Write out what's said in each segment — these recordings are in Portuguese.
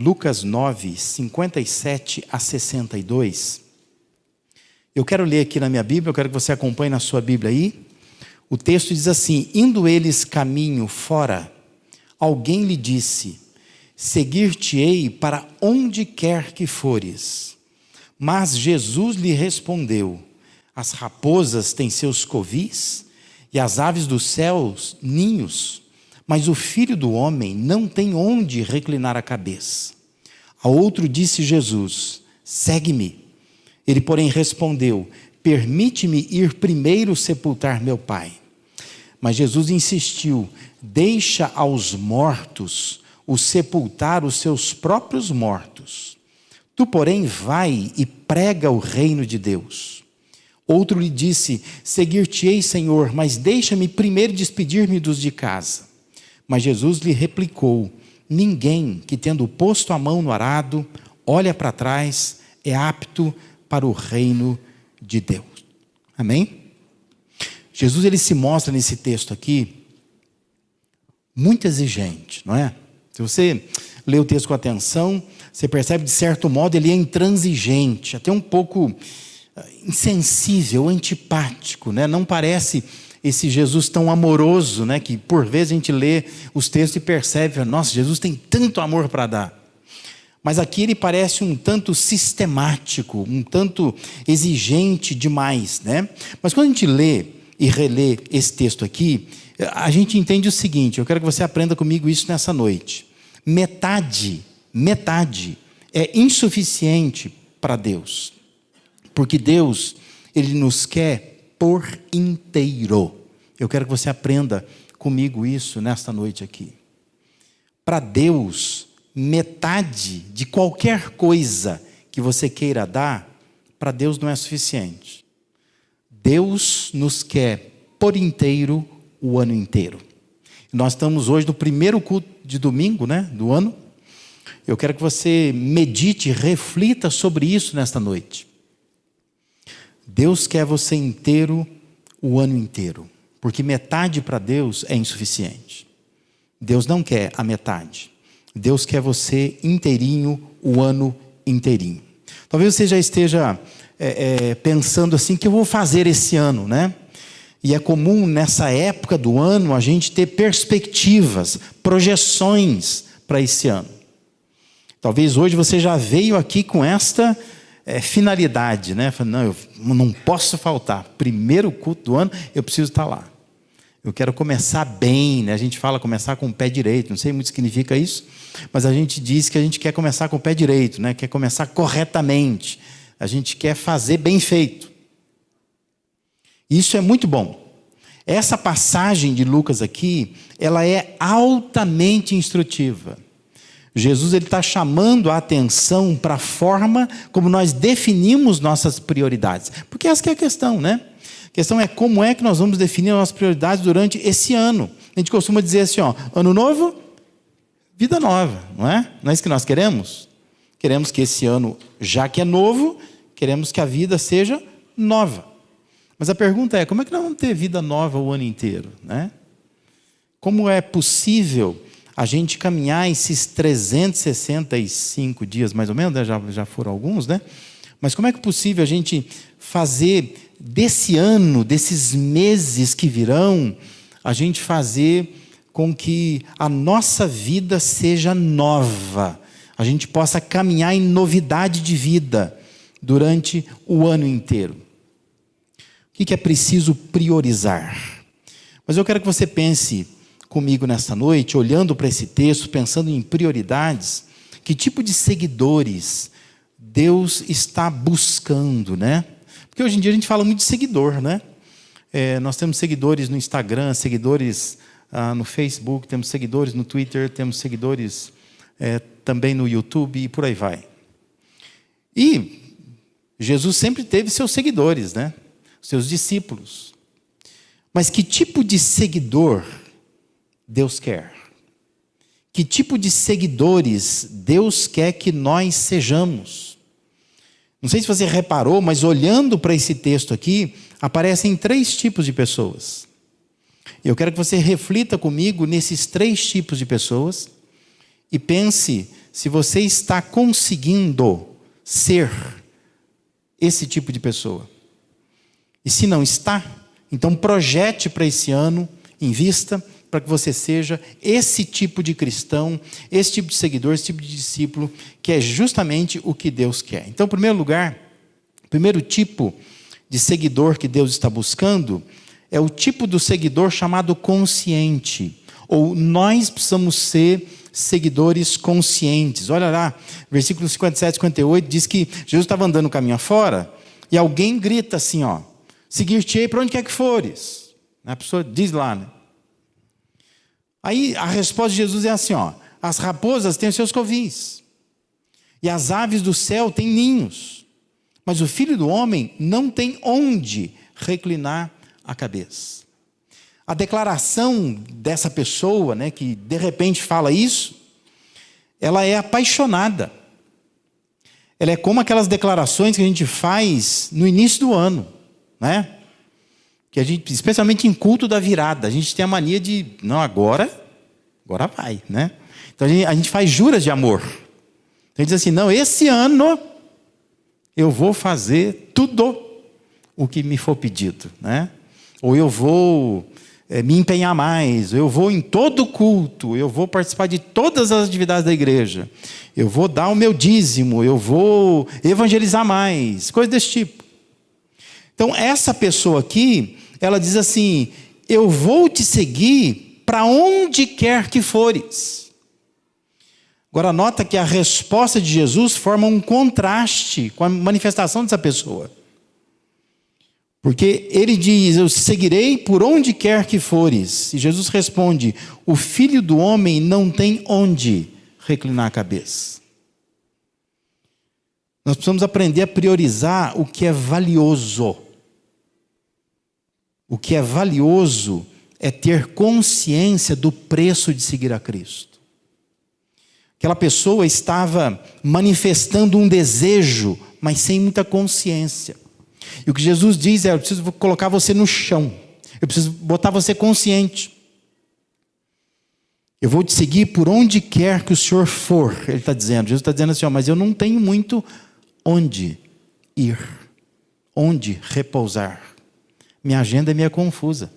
Lucas 9, 57 a 62. Eu quero ler aqui na minha Bíblia, eu quero que você acompanhe na sua Bíblia aí. O texto diz assim: indo eles caminho fora, alguém lhe disse: seguir-te-ei para onde quer que fores. Mas Jesus lhe respondeu: as raposas têm seus covis, e as aves dos céus ninhos, mas o Filho do homem não tem onde reclinar a cabeça. A outro disse Jesus: segue-me. Ele, porém, respondeu: permite-me ir primeiro sepultar meu pai. Mas Jesus insistiu: deixa aos mortos o sepultar os seus próprios mortos. Tu, porém, vai e prega o reino de Deus. Outro lhe disse: seguir-te-ei, Senhor, mas deixa-me primeiro despedir-me dos de casa. Mas Jesus lhe replicou: ninguém que, tendo posto a mão no arado, olha para trás, é apto para o reino de Deus. Amém? Jesus, ele se mostra nesse texto aqui muito exigente, não é? Se você lê o texto com atenção, você percebe, de certo modo, ele é intransigente, até um pouco insensível, antipático, né? Não parece esse Jesus tão amoroso, né? Que por vezes a gente lê os textos e percebe: nossa, Jesus tem tanto amor para dar. Mas aqui ele parece um tanto sistemático, um tanto exigente demais, né? Mas quando a gente lê e relê esse texto aqui, a gente entende o seguinte: eu quero que você aprenda comigo isso nessa noite. Metade é insuficiente para Deus. Porque Deus, ele nos quer por inteiro. Eu quero que você aprenda comigo isso nesta noite aqui. Para Deus, metade de qualquer coisa que você queira dar, para Deus não é suficiente. Deus nos quer por inteiro o ano inteiro. Nós estamos hoje no primeiro culto de domingo, né, do ano. Eu quero que você medite, reflita sobre isso nesta noite. Deus quer você inteiro o ano inteiro, porque metade para Deus é insuficiente. Deus não quer a metade. Deus quer você inteirinho o ano inteirinho. Talvez você já esteja pensando assim: o que eu vou fazer esse ano, né? E é comum nessa época do ano a gente ter perspectivas, projeções para esse ano. Talvez hoje você já veio aqui com esta finalidade, né? Não, eu não posso faltar. Primeiro culto do ano, eu preciso estar lá. Eu quero começar bem, né? A gente fala começar com o pé direito, não sei muito o que significa isso, mas a gente diz que a gente quer começar com o pé direito, né? Quer começar corretamente, a gente quer fazer bem feito. Isso é muito bom. Essa passagem de Lucas aqui, ela é altamente instrutiva. Jesus está chamando a atenção para a forma como nós definimos nossas prioridades. Porque essa que é a questão, né? A questão é como é que nós vamos definir as nossas prioridades durante esse ano. A gente costuma dizer assim, ano novo, vida nova, não é? Não é isso que nós queremos? Queremos que esse ano, já que é novo, queremos que a vida seja nova. Mas a pergunta é, como é que nós vamos ter vida nova o ano inteiro, né? Como é possível a gente caminhar esses 365 dias, mais ou menos, né? já foram alguns, né? Mas como é que é possível a gente fazer desse ano, desses meses que virão, a gente fazer com que a nossa vida seja nova, a gente possa caminhar em novidade de vida durante o ano inteiro? O que é preciso priorizar? Mas eu quero que você pense comigo nesta noite, olhando para esse texto, pensando em prioridades, que tipo de seguidores Deus está buscando, né? Porque hoje em dia a gente fala muito de seguidor, né? Nós temos seguidores no Instagram, seguidores no Facebook, temos seguidores no Twitter, temos seguidores também no YouTube e por aí vai. E Jesus sempre teve seus seguidores, né? Seus discípulos. Mas que tipo de seguidor Deus quer? Que tipo de seguidores Deus quer que nós sejamos? Não sei se você reparou, mas olhando para esse texto aqui, aparecem 3 tipos de pessoas. Eu quero que você reflita comigo nesses 3 tipos de pessoas e pense se você está conseguindo ser esse tipo de pessoa. E se não está, então projete para esse ano, invista para que você seja esse tipo de cristão, esse tipo de seguidor, esse tipo de discípulo, que é justamente o que Deus quer. Então, em primeiro lugar, o primeiro tipo de seguidor que Deus está buscando é o tipo do seguidor chamado consciente. Ou nós precisamos ser seguidores conscientes. Olha lá, versículo 57, 58, diz que Jesus estava andando no caminho afora e alguém grita assim, ó, seguir-te-ei para onde quer que fores. A pessoa diz lá, né? Aí a resposta de Jesus é assim, ó, as raposas têm os seus covis e as aves do céu têm ninhos, mas o Filho do Homem não tem onde reclinar a cabeça. A declaração dessa pessoa, né, que de repente fala isso, ela é apaixonada. Ela é como aquelas declarações que a gente faz no início do ano, né? Que a gente, especialmente em culto da virada, a gente tem a mania de, não, agora vai, né? Então a gente faz juras de amor. Então a gente diz assim, não, esse ano eu vou fazer tudo o que me for pedido, né? Ou eu vou me empenhar mais, eu vou em todo culto, eu vou participar de todas as atividades da igreja, eu vou dar o meu dízimo, eu vou evangelizar mais, coisas desse tipo. Então essa pessoa aqui, ela diz assim, eu vou te seguir para onde quer que fores. Agora nota que a resposta de Jesus forma um contraste com a manifestação dessa pessoa. Porque ele diz, eu seguirei por onde quer que fores. E Jesus responde, o Filho do Homem não tem onde reclinar a cabeça. Nós precisamos aprender a priorizar o que é valioso. O que é valioso é ter consciência do preço de seguir a Cristo. Aquela pessoa estava manifestando um desejo, mas sem muita consciência. E o que Jesus diz é, eu preciso colocar você no chão. Eu preciso botar você consciente. Eu vou te seguir por onde quer que o Senhor for. Ele está dizendo, Jesus está dizendo assim, ó, mas eu não tenho muito onde ir. Onde repousar. Minha agenda é meio confusa.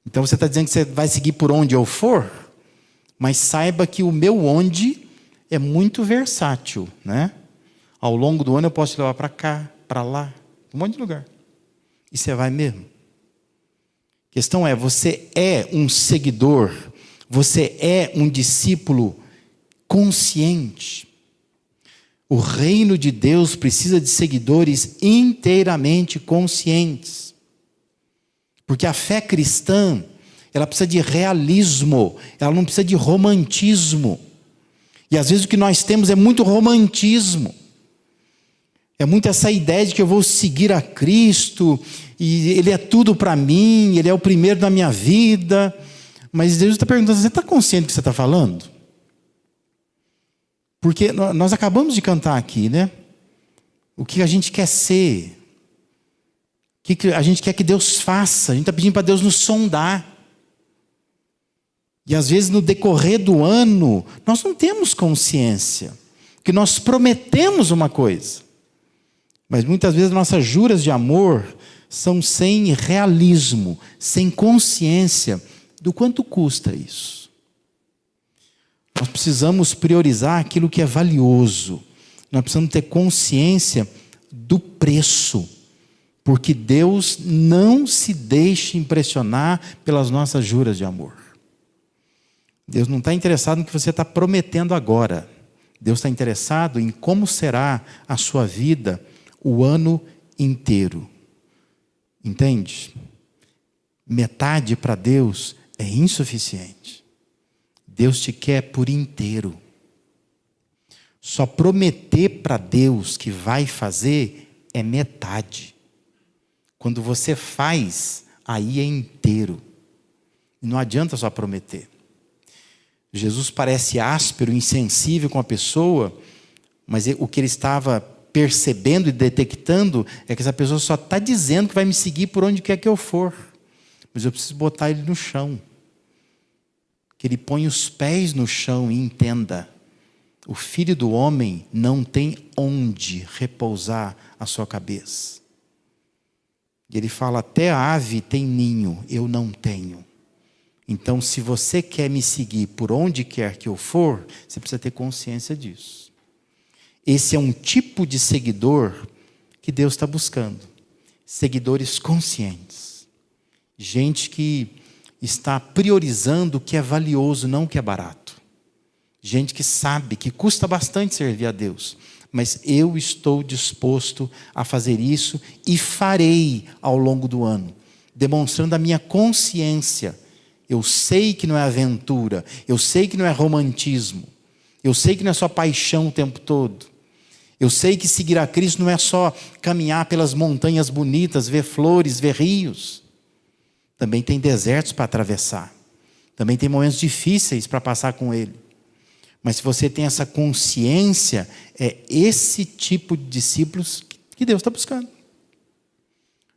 Então você está dizendo que você vai seguir por onde eu for? Mas saiba que o meu onde é muito versátil, né? Ao longo do ano eu posso te levar para cá, para lá, um monte de lugar. E você vai mesmo. A questão é, você é um seguidor, você é um discípulo consciente. O reino de Deus precisa de seguidores inteiramente conscientes. Porque a fé cristã, ela precisa de realismo, ela não precisa de romantismo. E às vezes o que nós temos é muito romantismo. É muito essa ideia de que eu vou seguir a Cristo, e Ele é tudo para mim, Ele é o primeiro da minha vida. Mas Deus está perguntando, você está consciente do que você está falando? Porque nós acabamos de cantar aqui, né? O que a gente quer ser, o que a gente quer que Deus faça, a gente está pedindo para Deus nos sondar. E às vezes no decorrer do ano, nós não temos consciência, que nós prometemos uma coisa. Mas muitas vezes nossas juras de amor são sem realismo, sem consciência do quanto custa isso. Nós precisamos priorizar aquilo que é valioso. Nós precisamos ter consciência do preço. Porque Deus não se deixa impressionar pelas nossas juras de amor. Deus não está interessado no que você está prometendo agora. Deus está interessado em como será a sua vida o ano inteiro. Entende? Metade para Deus é insuficiente. Deus te quer por inteiro. Só prometer para Deus que vai fazer é metade. Quando você faz, aí é inteiro. E não adianta só prometer. Jesus parece áspero, insensível com a pessoa, mas o que ele estava percebendo e detectando é que essa pessoa só está dizendo que vai me seguir por onde quer que eu for. Mas eu preciso botar ele no chão. Que ele ponha os pés no chão e entenda. o Filho do Homem não tem onde repousar a sua cabeça. E ele fala, até a ave tem ninho, eu não tenho. Então, se você quer me seguir por onde quer que eu for, você precisa ter consciência disso. Esse é um tipo de seguidor que Deus está buscando. Seguidores conscientes. Gente que está priorizando o que é valioso, não o que é barato. Gente que sabe que custa bastante servir a Deus. Mas eu estou disposto a fazer isso e farei ao longo do ano. Demonstrando a minha consciência. Eu sei que não é aventura. Eu sei que não é romantismo. Eu sei que não é só paixão o tempo todo. Eu sei que seguir a Cristo não é só caminhar pelas montanhas bonitas, ver flores, ver rios. Também tem desertos para atravessar. Também tem momentos difíceis para passar com Ele. Mas se você tem essa consciência, é esse tipo de discípulos que Deus está buscando.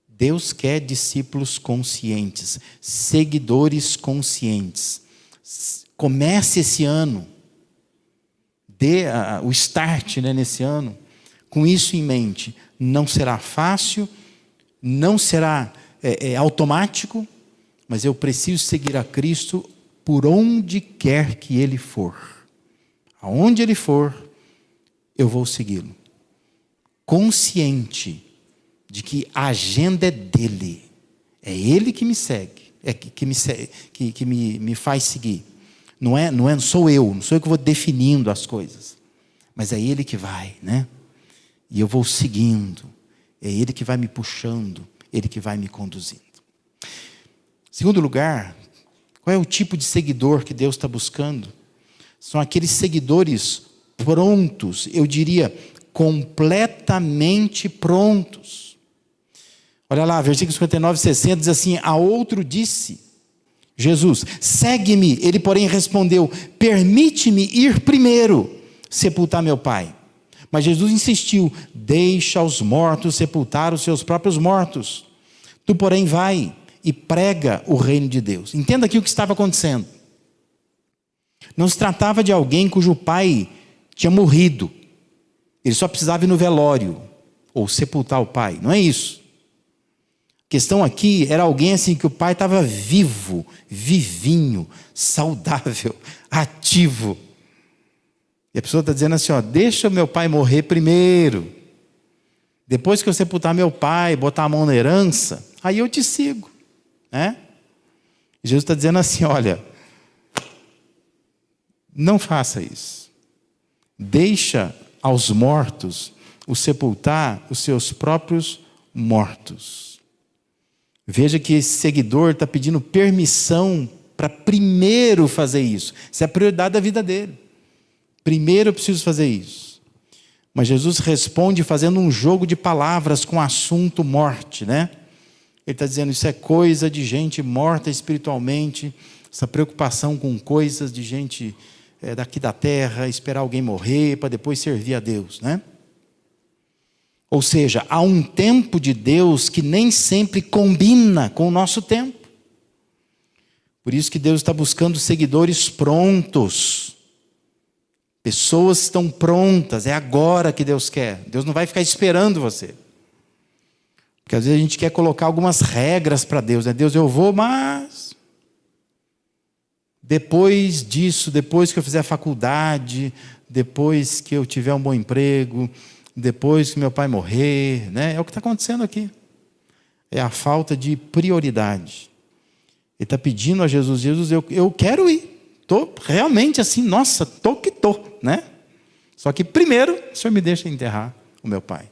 Deus quer discípulos conscientes, seguidores conscientes. Comece esse ano. Dê o start, né, nesse ano, com isso em mente. Não será fácil, não será automático, mas eu preciso seguir a Cristo por onde quer que Ele for. Aonde Ele for, eu vou segui-lo. Consciente de que a agenda é dEle. É Ele que me segue, que me faz seguir. Não sou eu que vou definindo as coisas, mas é Ele que vai, né? E eu vou seguindo, é Ele que vai me puxando, Ele que vai me conduzindo. Segundo lugar, qual é o tipo de seguidor que Deus está buscando? São aqueles seguidores prontos, eu diria, completamente prontos. Olha lá, versículo 59, 60, diz assim, a outro disse, Jesus, segue-me. Ele, porém, respondeu, permite-me ir primeiro sepultar meu pai. Mas Jesus insistiu, deixa os mortos sepultar os seus próprios mortos. Tu, porém, vai e prega o reino de Deus. Entenda aqui o que estava acontecendo. Não se tratava de alguém cujo pai tinha morrido. Ele só precisava ir no velório ou sepultar o pai. Não é isso. A questão aqui era alguém assim que o pai estava vivo, vivinho, saudável, ativo. E a pessoa está dizendo assim, deixa o meu pai morrer primeiro. Depois que eu sepultar meu pai, botar a mão na herança, aí eu te sigo. Né? E Jesus está dizendo assim, olha, não faça isso. Deixa aos mortos o sepultar os seus próprios mortos. Veja que esse seguidor está pedindo permissão para primeiro fazer isso. Isso é a prioridade da vida dele. Primeiro eu preciso fazer isso. Mas Jesus responde fazendo um jogo de palavras com o assunto morte, né? Ele está dizendo, isso é coisa de gente morta espiritualmente, essa preocupação com coisas de gente daqui da terra, esperar alguém morrer para depois servir a Deus, né? Ou seja, há um tempo de Deus que nem sempre combina com o nosso tempo. Por isso que Deus está buscando seguidores prontos. Pessoas que estão prontas, é agora que Deus quer. Deus não vai ficar esperando você. Porque às vezes a gente quer colocar algumas regras para Deus. Né? Deus, eu vou, mas depois disso, depois que eu fizer a faculdade, depois que eu tiver um bom emprego, depois que meu pai morrer, né? É o que está acontecendo aqui. É a falta de prioridade. Ele está pedindo a Jesus, eu quero ir. Estou realmente assim, nossa, estou, né? Só que primeiro, o Senhor me deixa enterrar o meu pai.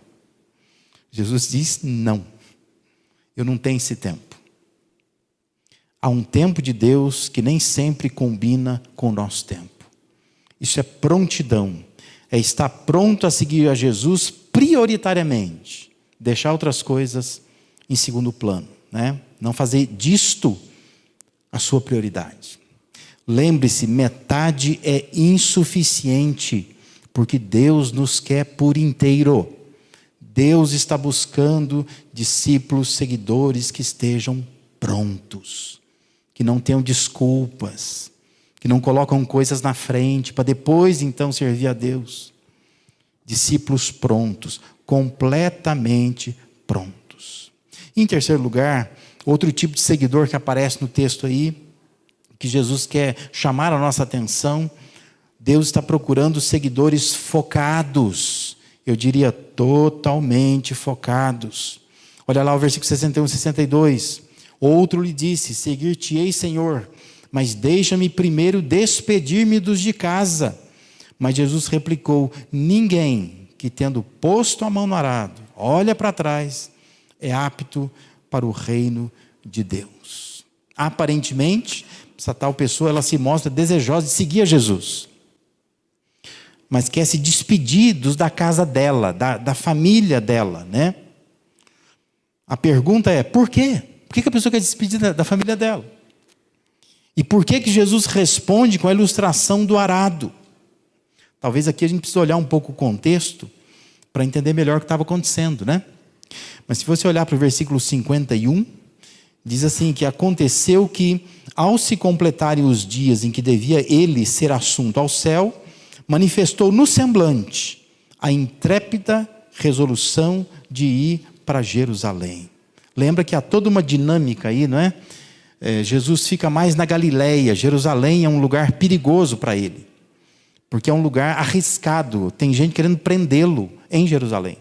Jesus diz, não. Eu não tenho esse tempo. Há um tempo de Deus que nem sempre combina com o nosso tempo. Isso é prontidão. É estar pronto a seguir a Jesus prioritariamente. Deixar outras coisas em segundo plano. Né? Não fazer disto a sua prioridade. Lembre-se, metade é insuficiente, porque Deus nos quer por inteiro. Deus está buscando discípulos, seguidores que estejam prontos, que não tenham desculpas, que não colocam coisas na frente para depois então servir a Deus. Discípulos prontos, completamente prontos. Em terceiro lugar, outro tipo de seguidor que aparece no texto aí, que Jesus quer chamar a nossa atenção, Deus está procurando seguidores focados, eu diria totalmente focados. Olha lá o versículo 61 e 62. Outro lhe disse: seguir-te-ei, Senhor, mas deixa-me primeiro despedir-me dos de casa. Mas Jesus replicou: ninguém que, tendo posto a mão no arado, olha para trás, é apto para o reino de Deus. Aparentemente, essa tal pessoa, ela se mostra desejosa de seguir a Jesus, mas quer se despedir dos da casa dela, da família dela, né? A pergunta é, por quê? Por que a pessoa quer se despedir da família dela? E por que Jesus responde com a ilustração do arado? Talvez aqui a gente precise olhar um pouco o contexto para entender melhor o que estava acontecendo, né? Mas se você olhar para o versículo 51, diz assim, que aconteceu que, ao se completarem os dias em que devia ele ser assunto ao céu, manifestou no semblante a intrépida resolução de ir para Jerusalém. Lembra que há toda uma dinâmica aí, não é? Jesus fica mais na Galileia. Jerusalém é um lugar perigoso para ele, porque é um lugar arriscado. Tem gente querendo prendê-lo em Jerusalém.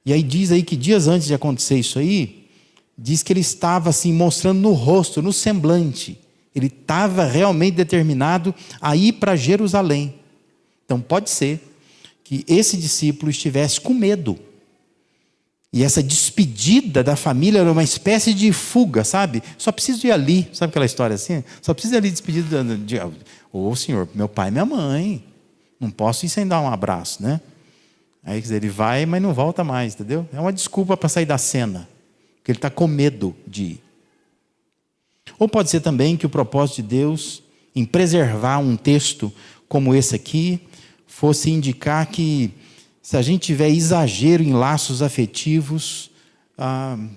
E aí diz aí que dias antes de acontecer isso aí, diz que ele estava assim mostrando no rosto, no semblante. Ele estava realmente determinado a ir para Jerusalém. Então pode ser que esse discípulo estivesse com medo. E essa despedida da família era uma espécie de fuga, sabe? Só preciso ir ali, sabe aquela história assim? Só preciso ir ali despedir Senhor, meu pai e minha mãe. Não posso ir sem dar um abraço, né? Aí quer dizer, ele vai, mas não volta mais, entendeu? É uma desculpa para sair da cena, porque ele está com medo de ir. Ou pode ser também que o propósito de Deus em preservar um texto como esse aqui fosse indicar que, se a gente tiver exagero em laços afetivos,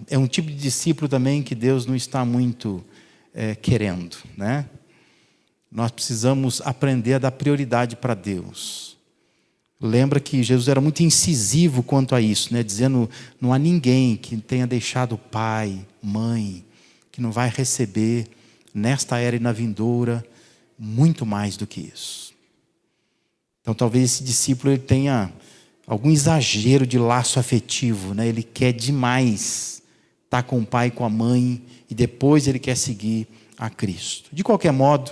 é um tipo de discípulo também que Deus não está muito querendo, né? Nós precisamos aprender a dar prioridade para Deus. Lembra que Jesus era muito incisivo quanto a isso, né? Dizendo, não há ninguém que tenha deixado pai, mãe, que não vai receber nesta era e na vindoura muito mais do que isso. Então talvez esse discípulo ele tenha algum exagero de laço afetivo, né? Ele quer demais estar com o pai e com a mãe, e depois ele quer seguir a Cristo. De qualquer modo,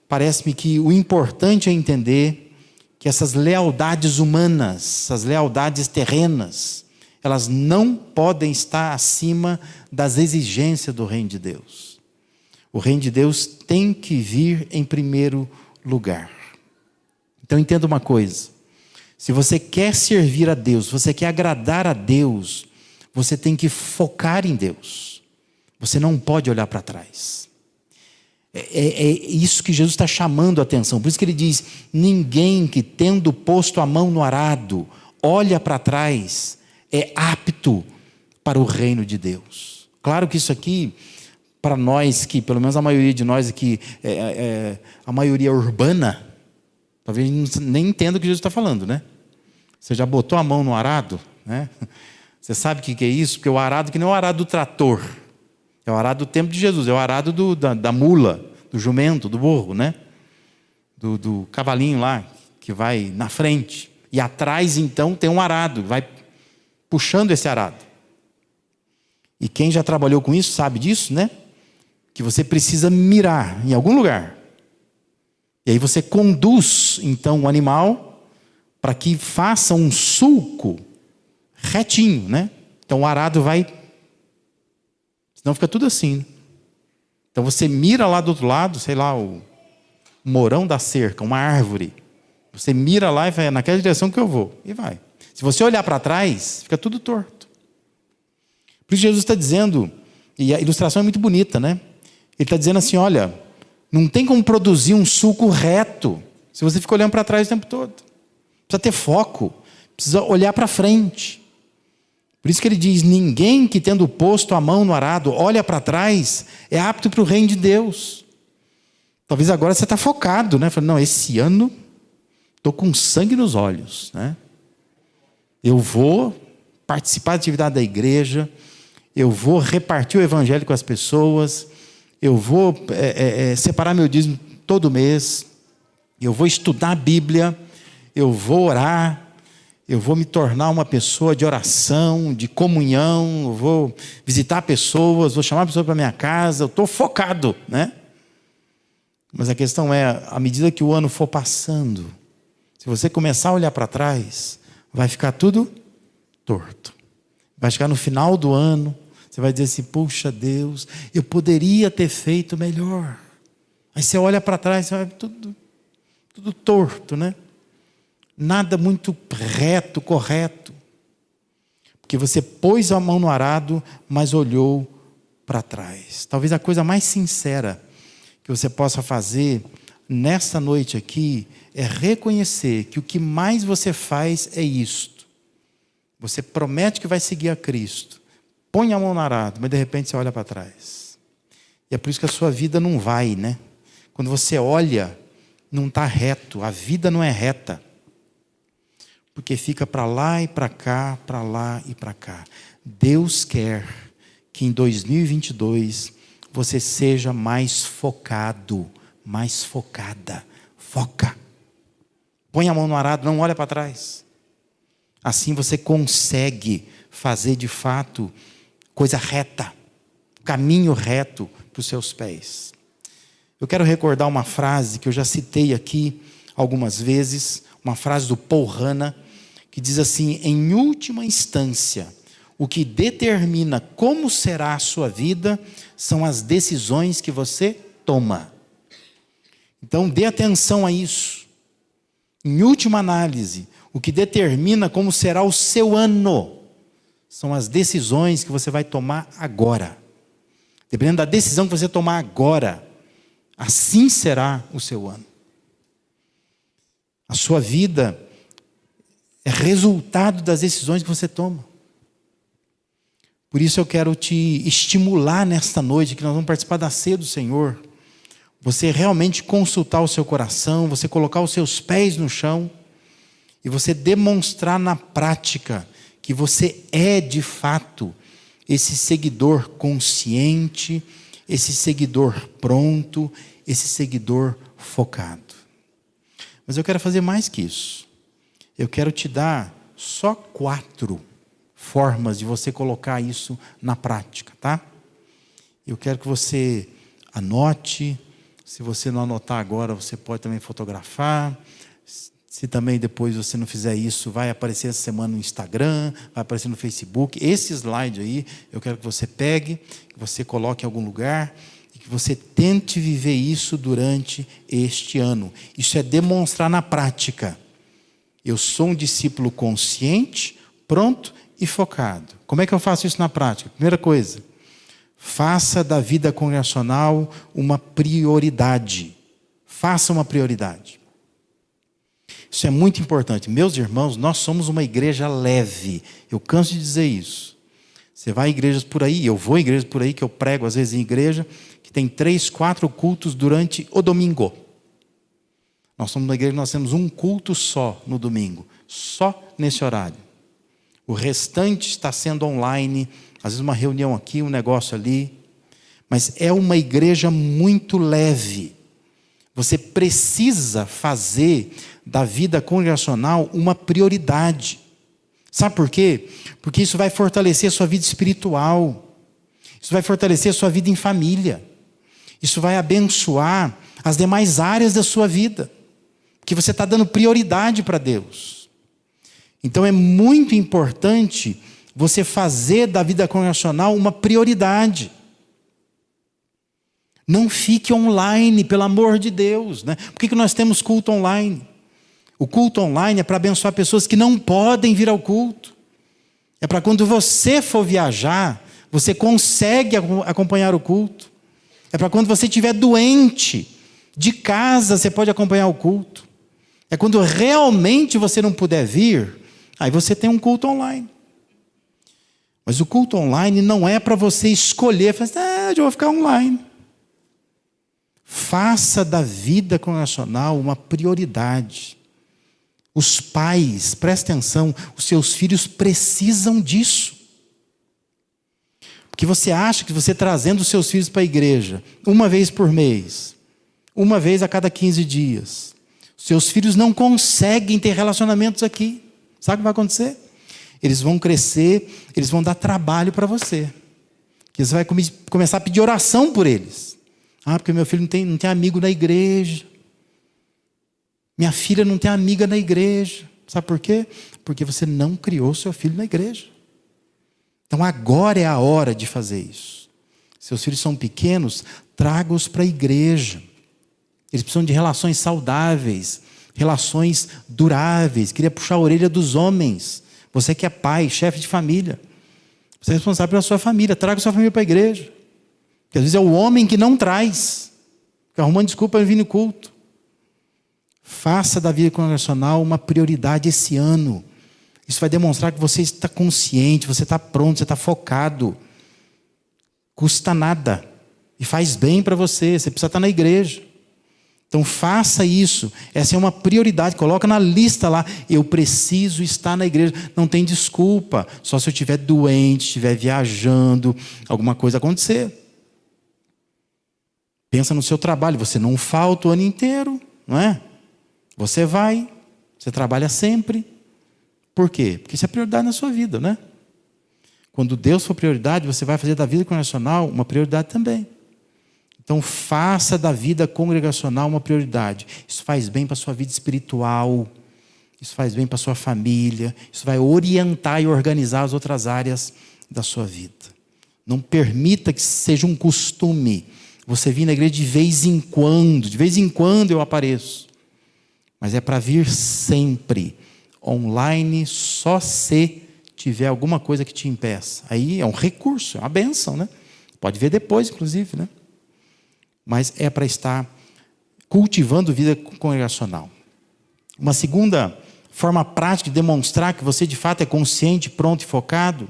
parece-me que o importante é entender que essas lealdades humanas, essas lealdades terrenas, elas não podem estar acima das exigências do reino de Deus. O reino de Deus tem que vir em primeiro lugar. Então entenda uma coisa: se você quer servir a Deus, você quer agradar a Deus, você tem que focar em Deus. Você não pode olhar para trás. É isso que Jesus está chamando a atenção. Por isso que ele diz, ninguém que tendo posto a mão no arado, olha para trás, é apto para o reino de Deus. Claro que isso aqui, para nós que, pelo menos a maioria de nós aqui, a maioria urbana, talvez nem entenda o que Jesus está falando, né? Você já botou a mão no arado, né? Você sabe o que é isso? Porque o arado que não é o arado do trator. É o arado do tempo de Jesus, é o arado da mula, do jumento, do burro, né? Do cavalinho lá, que vai na frente. E atrás, então, tem um arado, vai puxando esse arado. E quem já trabalhou com isso sabe disso, né? Que você precisa mirar em algum lugar. E aí você conduz, então, o animal para que faça um sulco retinho, né? Então o arado vai... Senão fica tudo assim, né? Então você mira lá do outro lado, sei lá, o morão da cerca, uma árvore. Você mira lá e vai, naquela direção que eu vou. E vai. Se você olhar para trás, fica tudo torto. Por isso Jesus está dizendo, e a ilustração é muito bonita, né? Ele está dizendo assim, olha, não tem como produzir um sulco reto se você fica olhando para trás o tempo todo. Precisa ter foco, precisa olhar para frente. Por isso que ele diz, ninguém que tendo posto a mão no arado, olha para trás, é apto para o reino de Deus. Talvez agora você está focado, né? Falando, não, esse ano estou com sangue nos olhos, né? Eu vou participar da atividade da igreja, eu vou repartir o evangelho com as pessoas, eu vou separar meu dízimo todo mês, eu vou estudar a Bíblia, eu vou orar, eu vou me tornar uma pessoa de oração, de comunhão, eu vou visitar pessoas, vou chamar pessoas para minha casa, eu estou focado, né? Mas a questão é, à medida que o ano for passando, se você começar a olhar para trás, vai ficar tudo torto. Vai chegar no final do ano, você vai dizer assim, puxa Deus, eu poderia ter feito melhor. Aí você olha para trás, você vai tudo torto, né? Nada muito reto, correto. Porque você pôs a mão no arado, mas olhou para trás. Talvez a coisa mais sincera que você possa fazer nesta noite aqui é reconhecer que o que mais você faz é isto. Você promete que vai seguir a Cristo, põe a mão no arado, mas de repente você olha para trás. E é por isso que a sua vida não vai, né? Quando você olha, não está reto, a vida não é reta. Porque fica para lá e para cá, para lá e para cá. Deus quer que em 2022 você seja mais focado, mais focada. Foca. Põe a mão no arado, não olha para trás. Assim você consegue fazer de fato coisa reta, caminho reto para os seus pés. Eu quero recordar uma frase que eu já citei aqui algumas vezes, uma frase do Paul Hanna, que diz assim, em última instância, o que determina como será a sua vida são as decisões que você toma. Então dê atenção a isso. Em última análise, o que determina como será o seu ano são as decisões que você vai tomar agora. Dependendo da decisão que você tomar agora, assim será o seu ano. A sua vida é resultado das decisões que você toma. Por isso eu quero te estimular nesta noite, que nós vamos participar da ceia do Senhor. Você realmente consultar o seu coração, você colocar os seus pés no chão e você demonstrar na prática que você é de fato esse seguidor consciente, esse seguidor pronto, esse seguidor focado. Mas eu quero fazer mais que isso. Eu quero te dar só 4 formas de você colocar isso na prática, tá? Eu quero que você anote. Se você não anotar agora, você pode também fotografar. Se também depois você não fizer isso, vai aparecer essa semana no Instagram, vai aparecer no Facebook. Esse slide aí, eu quero que você pegue, que você coloque em algum lugar e que você tente viver isso durante este ano. Isso é demonstrar na prática. Eu sou um discípulo consciente, pronto e focado. Como é que eu faço isso na prática? Primeira coisa, faça da vida congregacional uma prioridade. Faça uma prioridade. Isso é muito importante. Meus irmãos, nós somos uma igreja leve. Eu canso de dizer isso. Você vai a igrejas por aí, eu vou a igrejas por aí, que eu prego às vezes em igreja, que tem 3, 4 cultos durante o domingo. Nós somos uma igreja que nós temos um culto só no domingo. Só nesse horário. O restante está sendo online, às vezes uma reunião aqui, um negócio ali. Mas é uma igreja muito leve. Você precisa fazer da vida congregacional uma prioridade. Sabe por quê? Porque isso vai fortalecer a sua vida espiritual. Isso vai fortalecer a sua vida em família. Isso vai abençoar as demais áreas da sua vida. Porque você está dando prioridade para Deus. Então é muito importante você fazer da vida congregacional uma prioridade. Não fique online, pelo amor de Deus, né? Por que nós temos culto online? O culto online é para abençoar pessoas que não podem vir ao culto. É para quando você for viajar, você consegue acompanhar o culto. É para quando você estiver doente, de casa você pode acompanhar o culto. É quando realmente você não puder vir, aí você tem um culto online. Mas o culto online não é para você escolher, falar, eu vou ficar online. Faça da vida congregacional uma prioridade. Os pais, preste atenção, os seus filhos precisam disso. Porque você acha que você trazendo os seus filhos para a igreja, uma vez por mês, uma vez a cada 15 dias, seus filhos não conseguem ter relacionamentos aqui. Sabe o que vai acontecer? Eles vão crescer, eles vão dar trabalho para você. Você vai começar a pedir oração por eles. Porque meu filho não tem amigo na igreja. Minha filha não tem amiga na igreja. Sabe por quê? Porque você não criou seu filho na igreja. Então agora é a hora de fazer isso. Seus filhos são pequenos, traga-os para a igreja. Eles precisam de relações saudáveis, relações duráveis. Queria puxar a orelha dos homens. Você que é pai, chefe de família. Você é responsável pela sua família. Traga sua família para a igreja. Porque às vezes é o homem que não traz. Fica arrumando desculpa para vir no culto. Faça da vida congregacional uma prioridade esse ano. Isso vai demonstrar que você está consciente, você está pronto, você está focado. Custa nada. E faz bem para você. Você precisa estar na igreja. Então faça isso. Essa é uma prioridade. Coloca na lista lá. Eu preciso estar na igreja. Não tem desculpa. Só se eu estiver doente, estiver viajando, alguma coisa acontecer. Pensa no seu trabalho. Você não falta o ano inteiro, não é? Você vai, você trabalha sempre. Por quê? Porque isso é prioridade na sua vida, né? Quando Deus for prioridade, você vai fazer da vida congregacional uma prioridade também. Então faça da vida congregacional uma prioridade. Isso faz bem para a sua vida espiritual, isso faz bem para a sua família, isso vai orientar e organizar as outras áreas da sua vida. Não permita que seja um costume você vir na igreja de vez em quando eu apareço. Mas é para vir sempre, online, só se tiver alguma coisa que te impeça. Aí é um recurso, é uma bênção, né? Pode ver depois, inclusive, né? Mas é para estar cultivando vida congregacional. Uma segunda forma prática de demonstrar que você de fato é consciente, pronto e focado: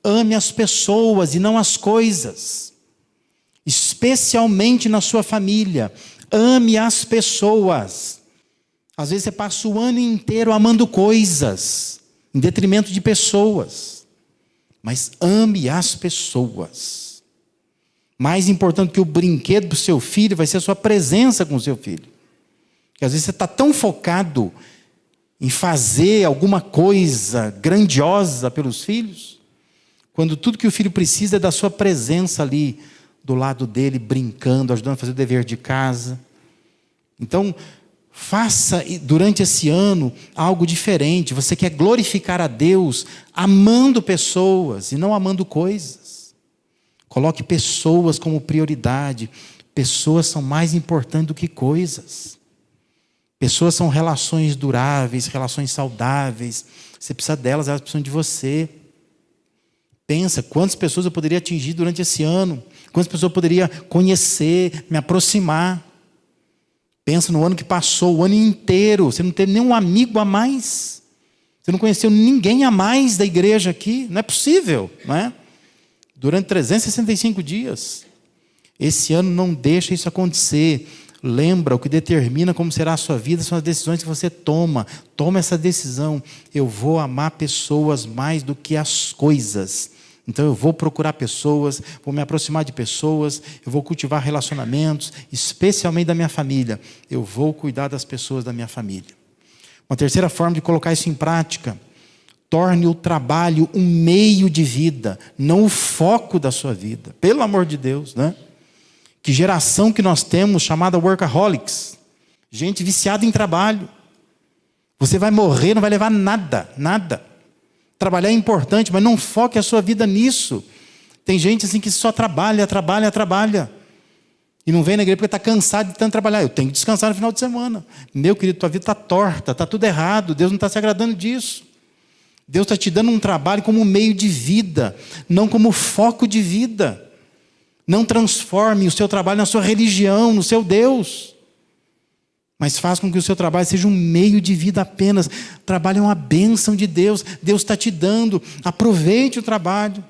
ame as pessoas e não as coisas. Especialmente na sua família. Ame as pessoas. Às vezes você passa o ano inteiro amando coisas, em detrimento de pessoas. Mas ame as pessoas. Mais importante que o brinquedo do seu filho vai ser a sua presença com o seu filho. Porque às vezes você está tão focado em fazer alguma coisa grandiosa pelos filhos, quando tudo que o filho precisa é da sua presença ali, do lado dele, brincando, ajudando a fazer o dever de casa. Então, faça durante esse ano algo diferente. Você quer glorificar a Deus amando pessoas e não amando coisas. Coloque pessoas como prioridade. Pessoas são mais importantes do que coisas. Pessoas são relações duráveis, relações saudáveis. Você precisa delas, elas precisam de você. Pensa, quantas pessoas eu poderia atingir durante esse ano? Quantas pessoas eu poderia conhecer, me aproximar? Pensa no ano que passou, o ano inteiro. Você não teve nenhum amigo a mais. Você não conheceu ninguém a mais da igreja aqui. Não é possível, não é? Durante 365 dias. Esse ano não deixa isso acontecer. Lembra, o que determina como será a sua vida são as decisões que você toma. Toma essa decisão. Eu vou amar pessoas mais do que as coisas. Então eu vou procurar pessoas, vou me aproximar de pessoas, eu vou cultivar relacionamentos, especialmente da minha família. Eu vou cuidar das pessoas da minha família. Uma terceira forma de colocar isso em prática: torne o trabalho um meio de vida, não o foco da sua vida. Pelo amor de Deus, né? Que geração que nós temos chamada workaholics. Gente viciada em trabalho. Você vai morrer, não vai levar nada, nada. Trabalhar é importante, mas não foque a sua vida nisso. Tem gente assim que só trabalha. E não vem na igreja porque está cansado de tanto trabalhar. Eu tenho que descansar no final de semana. Meu querido, tua vida está torta, está tudo errado. Deus não está se agradando disso. Deus está te dando um trabalho como meio de vida, não como foco de vida. Não transforme o seu trabalho na sua religião, no seu Deus. Mas faça com que o seu trabalho seja um meio de vida apenas. O trabalho é uma bênção de Deus. Deus está te dando. Aproveite o trabalho.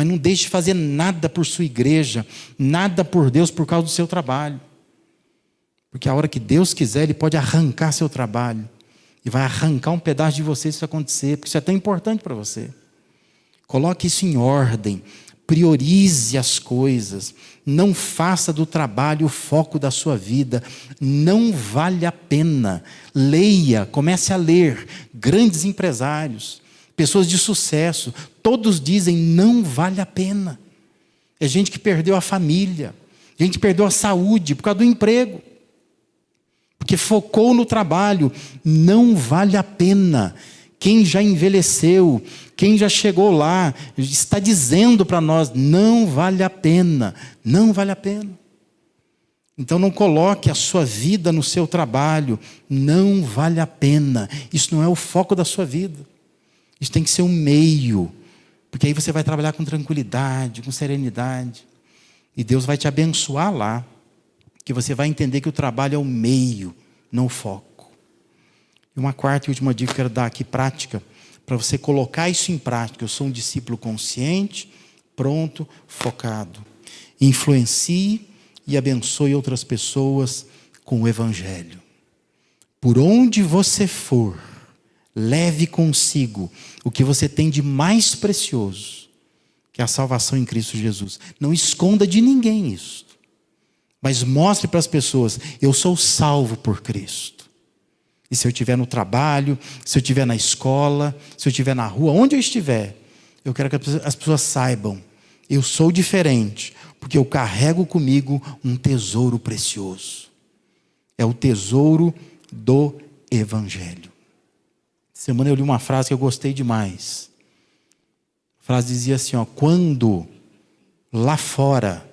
Mas não deixe de fazer nada por sua igreja, nada por Deus por causa do seu trabalho. Porque a hora que Deus quiser, Ele pode arrancar seu trabalho. E vai arrancar um pedaço de você se isso acontecer, porque isso é tão importante para você. Coloque isso em ordem. Priorize as coisas. Não faça do trabalho o foco da sua vida. Não vale a pena. Leia, comece a ler. Grandes empresários, pessoas de sucesso, todos dizem não vale a pena. É gente que perdeu a família, gente que perdeu a saúde por causa do emprego, porque focou no trabalho. Não vale a pena. Quem já envelheceu, quem já chegou lá, está dizendo para nós, não vale a pena, não vale a pena. Então não coloque a sua vida no seu trabalho, não vale a pena. Isso não é o foco da sua vida. Isso tem que ser um meio, porque aí você vai trabalhar com tranquilidade, com serenidade. E Deus vai te abençoar lá, que você vai entender que o trabalho é o meio, não o foco. E uma quarta e última dica que eu quero dar aqui, prática, para você colocar isso em prática. Eu sou um discípulo consciente, pronto, focado. Influencie e abençoe outras pessoas com o Evangelho. Por onde você for, leve consigo o que você tem de mais precioso, que é a salvação em Cristo Jesus. Não esconda de ninguém isso, mas mostre para as pessoas, eu sou salvo por Cristo. E se eu estiver no trabalho, se eu estiver na escola, se eu estiver na rua, onde eu estiver, eu quero que as pessoas saibam, eu sou diferente, porque eu carrego comigo um tesouro precioso. É o tesouro do Evangelho. Semana eu li uma frase que eu gostei demais. A frase dizia assim, quando lá fora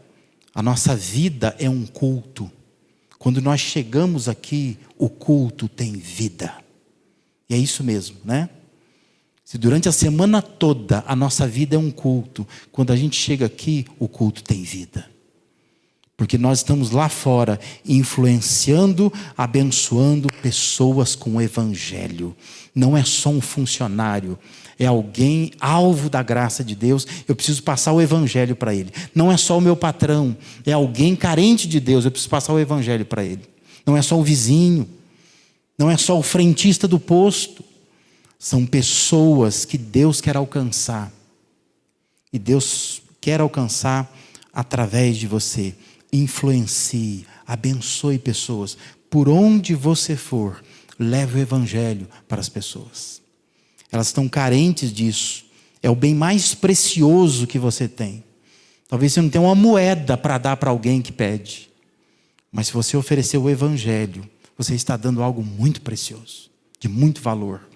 a nossa vida é um culto, quando nós chegamos aqui, o culto tem vida. E é isso mesmo, né? Se durante a semana toda a nossa vida é um culto, quando a gente chega aqui, o culto tem vida. Porque nós estamos lá fora influenciando, abençoando pessoas com o Evangelho. Não é só um funcionário, é alguém alvo da graça de Deus. Eu preciso passar o Evangelho para ele. Não é só o meu patrão, é alguém carente de Deus. Eu preciso passar o Evangelho para ele. Não é só o vizinho, não é só o frentista do posto. São pessoas que Deus quer alcançar. E Deus quer alcançar através de você. Influencie, abençoe pessoas. Por onde você for, leve o Evangelho para as pessoas. Elas estão carentes disso. É o bem mais precioso que você tem. Talvez você não tenha uma moeda para dar para alguém que pede. Mas se você oferecer o Evangelho, você está dando algo muito precioso, de muito valor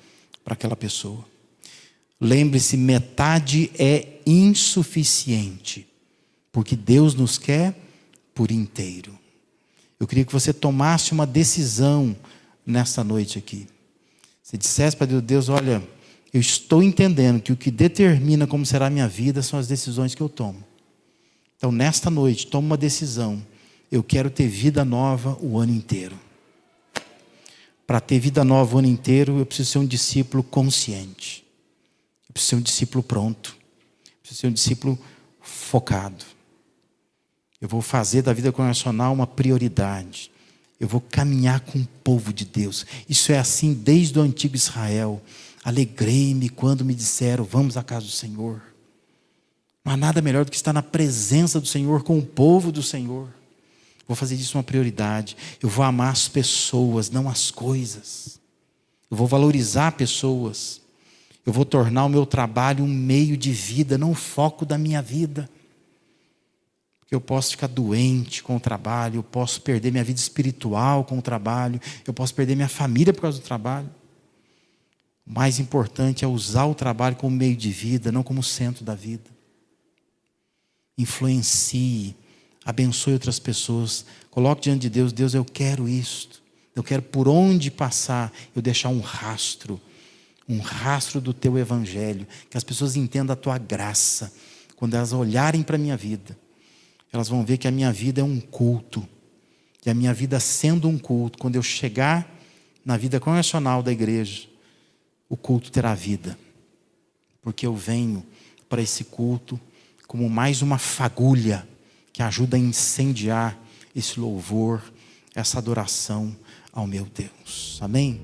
para aquela pessoa. Lembre-se, metade é insuficiente, porque Deus nos quer por inteiro. Eu queria que você tomasse uma decisão nesta noite aqui. Você dissesse para Deus, olha, eu estou entendendo que o que determina como será a minha vida são as decisões que eu tomo. Então, nesta noite, toma uma decisão. Eu quero ter vida nova o ano inteiro. Para ter vida nova o ano inteiro, eu preciso ser um discípulo consciente. Eu preciso ser um discípulo pronto. Eu preciso ser um discípulo focado. Eu vou fazer da vida congregacional uma prioridade. Eu vou caminhar com o povo de Deus. Isso é assim desde o antigo Israel. Alegrei-me quando me disseram, vamos à casa do Senhor. Não há nada melhor do que estar na presença do Senhor, com o povo do Senhor. Vou fazer disso uma prioridade. Eu vou amar as pessoas, não as coisas. Eu vou valorizar pessoas. Eu vou tornar o meu trabalho um meio de vida, não o foco da minha vida. Eu posso ficar doente com o trabalho, eu posso perder minha vida espiritual com o trabalho, eu posso perder minha família por causa do trabalho. O mais importante é usar o trabalho como meio de vida, não como centro da vida. Influencie, abençoe outras pessoas, coloque diante de Deus, Deus, eu quero isto, eu quero por onde passar, eu deixar um rastro do teu Evangelho, que as pessoas entendam a tua graça, quando elas olharem para a minha vida. Elas vão ver que a minha vida é um culto. E a minha vida sendo um culto, quando eu chegar na vida congregacional da igreja, o culto terá vida. Porque eu venho para esse culto como mais uma fagulha que ajuda a incendiar esse louvor, essa adoração ao meu Deus. Amém?